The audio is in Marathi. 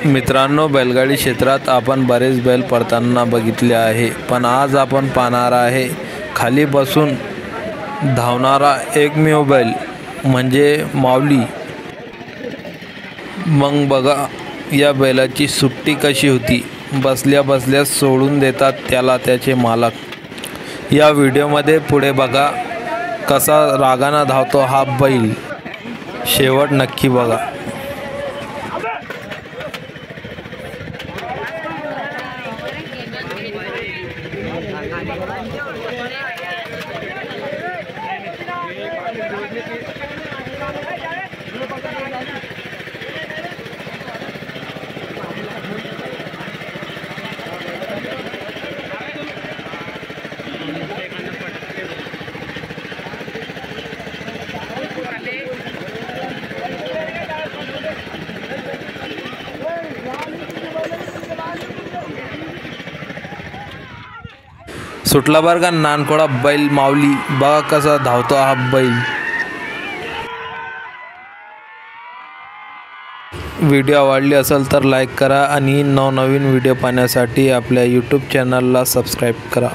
मित्रांनो, बैलगाडी क्षेत्रात आपण बरेच बैल पळताना बघितले आहे, पण आज आपण पाहणार आहे खाली बसून धावणारा एकमेव बैल म्हणजे माऊली। मग बघा या बैलाची सुट्टी कशी होती। बसल्या बसल्या सोडून देतात त्याला त्याचे मालक। या व्हिडिओमध्ये पुढे बघा कसा रागाने धावतो हा बैल, शेवट नक्की बघा। सुटला बरं का नानकोडा बैल माऊली, बघा कसा धावतो हा बैल। व्हिडिओ आवडली असेल तर लाईक करा आणि नवनवीन व्हिडिओ पाहण्यासाठी आपल्या यूट्यूब चॅनलला सबस्क्राईब करा।